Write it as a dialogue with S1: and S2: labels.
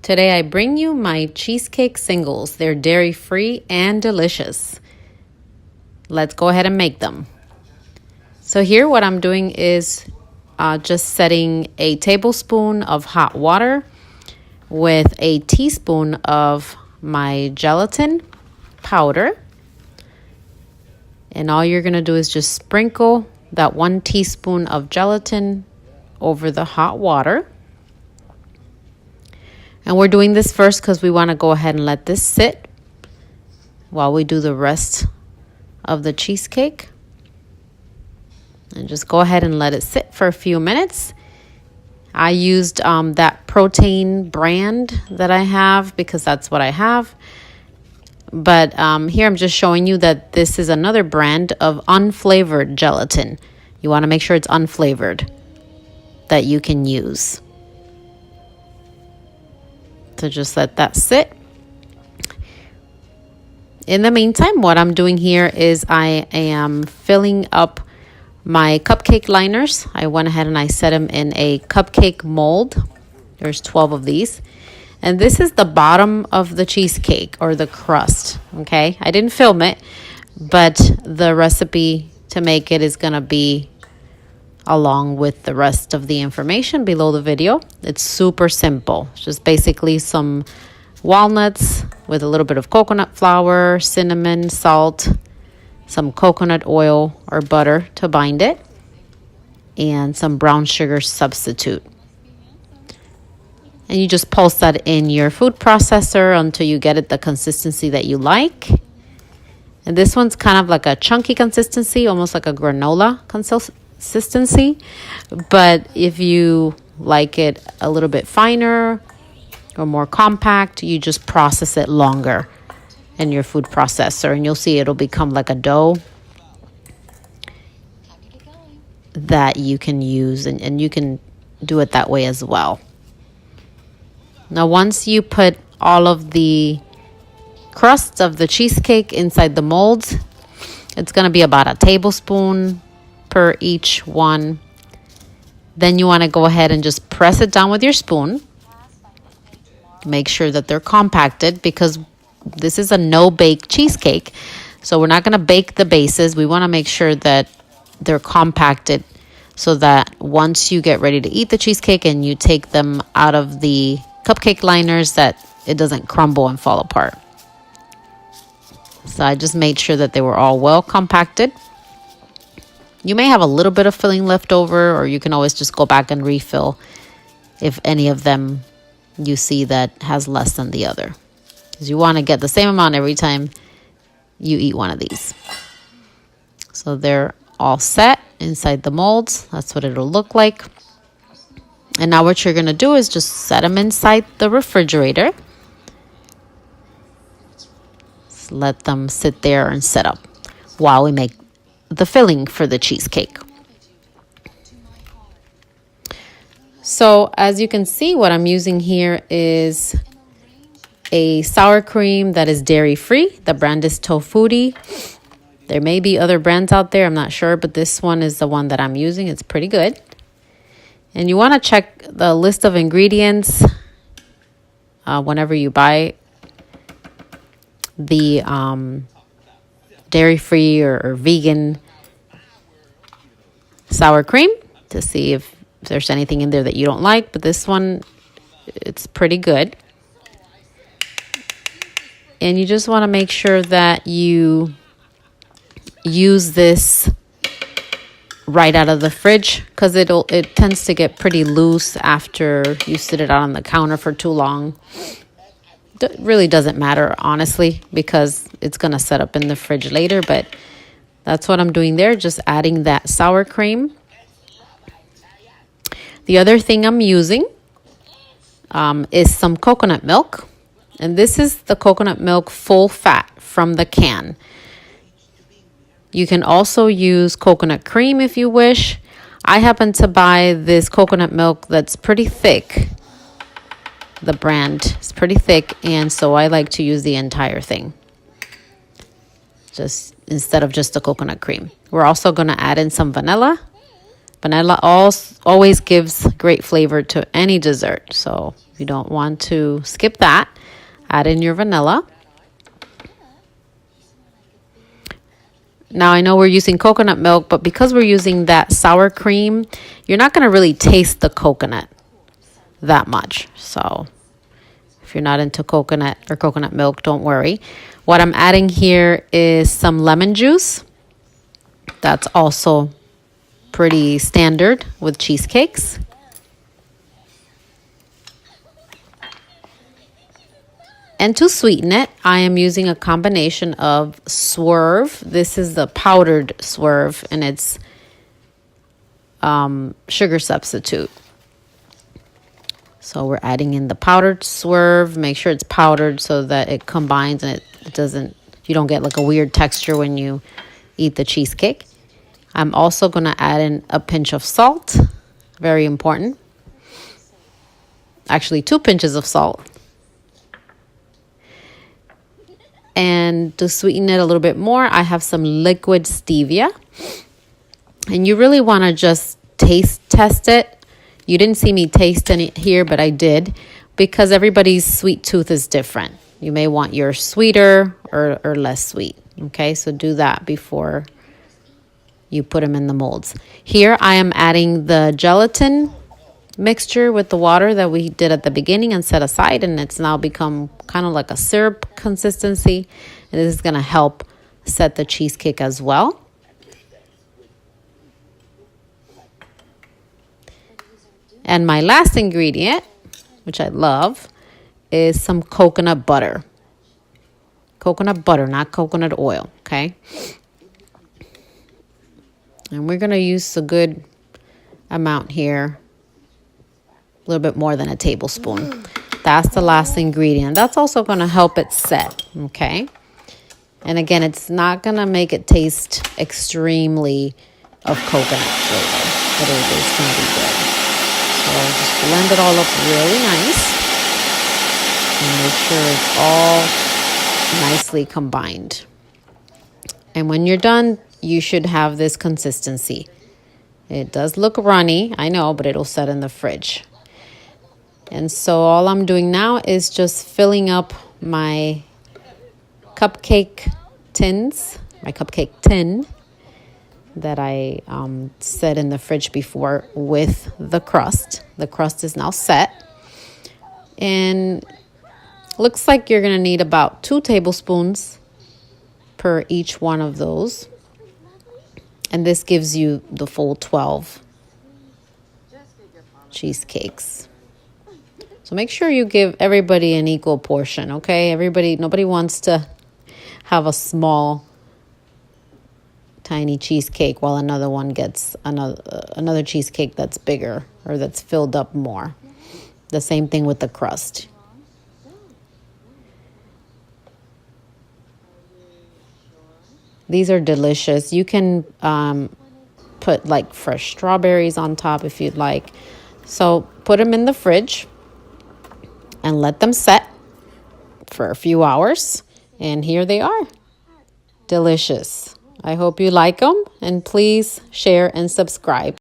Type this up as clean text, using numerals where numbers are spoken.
S1: Today I bring you my Cheesecake Singles. They're dairy-free and delicious. Let's go ahead and make them. So here what I'm doing is just setting a tablespoon of hot water with a teaspoon of my gelatin powder. And all you're going to do is just sprinkle that 1 teaspoon of gelatin over the hot water. And we're doing this first because we want to go ahead and let this sit while we do the rest of the cheesecake. And just go ahead and let it sit for a few minutes. I used that protein brand that I have because that's what I have. But here I'm just showing you that this is another brand of unflavored gelatin. You want to make sure it's unflavored that you can use. So just let that sit. In the meantime, what I'm doing here is I am filling up my cupcake liners. I went ahead and I set them in a cupcake mold. There's 12 of these. And this is the bottom of the cheesecake or the crust, okay? I didn't film it, but the recipe to make it is going to be along with the rest of the information below the video. It's super simple. It's just basically some walnuts with a little bit of coconut flour, cinnamon, salt, some coconut oil or butter to bind it, and some brown sugar substitute. And you just pulse that in your food processor until you get it the consistency that you like. And this one's kind of like a chunky consistency, almost like a granola consistency. But if you like it a little bit finer or more compact, you just process it longer in your food processor, and you'll see it'll become like a dough that you can use, and you can do it that way as well. Now, once you put all of the crusts of the cheesecake inside the molds, it's going to be about a tablespoon per each one. Then you want to go ahead and just press it down with your spoon. Make sure that they're compacted because this is a no-bake cheesecake. So we're not going to bake the bases. We want to make sure that they're compacted so that once you get ready to eat the cheesecake and you take them out of the cupcake liners, that it doesn't crumble and fall apart. So I just made sure that they were all well compacted. You may have a little bit of filling left over, or you can always just go back and refill if any of them you see that has less than the other. Because you want to get the same amount every time you eat one of these. So they're all set inside the molds. That's what it'll look like. And now what you're going to do is just set them inside the refrigerator. Just let them sit there and set up while we make the filling for the cheesecake. So as you can see, what I'm using here is a sour cream that is dairy-free. The brand is Tofutti. There may be other brands out there, I'm not sure, but this one is the one that I'm using. It's pretty good. And you want to check the list of ingredients whenever you buy the dairy-free or vegan sour cream to see if there's anything in there that you don't like. But this one, it's pretty good. And you just want to make sure that you use this right out of the fridge because it tends to get pretty loose after you sit it out on the counter for too long. It really doesn't matter, honestly, because it's going to set up in the fridge later. But that's what I'm doing there, just adding that sour cream. The other thing I'm using is some coconut milk. And this is the coconut milk full fat from the can. You can also use coconut cream if you wish. I happen to buy this coconut milk that's pretty thick. The brand is pretty thick, and so I like to use the entire thing, just instead of just the coconut cream. We're also going to add in some vanilla. Vanilla always gives great flavor to any dessert, so If you don't want to skip that, add in your vanilla. Now, I know we're using coconut milk, but because we're using that sour cream, you're not going to really taste the coconut that much. So if you're not into coconut or coconut milk, don't worry. What I'm adding here is some lemon juice. That's also pretty standard with cheesecakes. And to sweeten it, I am using a combination of Swerve. This is the powdered Swerve, and it's sugar substitute. So we're adding in the powdered Swerve. Make sure it's powdered so that it combines and it doesn't, you don't get like a weird texture when you eat the cheesecake. I'm also going to add in a pinch of salt. Very important. Actually, 2 pinches of salt. And to sweeten it a little bit more, I have some liquid stevia. And you really want to just taste test it. You didn't see me tasting it here, but I did, because everybody's sweet tooth is different. You may want yours sweeter or less sweet. Okay, so do that before you put them in the molds. Here I am adding the gelatin mixture with the water that we did at the beginning and set aside, and it's now become kind of like a syrup consistency, and this is going to help set the cheesecake as well. And my last ingredient, which I love, is some coconut butter. Coconut butter, not coconut oil, okay? And we're going to use a good amount here. A little bit more than a tablespoon. That's the last ingredient. That's also going to help it set, okay? And again, it's not going to make it taste extremely of coconut flavor, but it is going to be good. So just blend it all up really nice and make sure it's all nicely combined. And when you're done, you should have this consistency. It does look runny, I know, but it'll set in the fridge. And so all I'm doing now is just filling up my cupcake tins, my cupcake tin that I set in the fridge before with the crust. The crust is now set. And looks like you're going to need about 2 tablespoons per each one of those. And this gives you the full 12 cheesecakes. So make sure you give everybody an equal portion, okay? Nobody wants to have a small, tiny cheesecake while another one gets another cheesecake that's bigger or that's filled up more. The same thing with the crust. These are delicious. You can put like fresh strawberries on top if you'd like. So put them in the fridge and let them set for a few hours. And here they are. Delicious. I hope you like them, and please share and subscribe.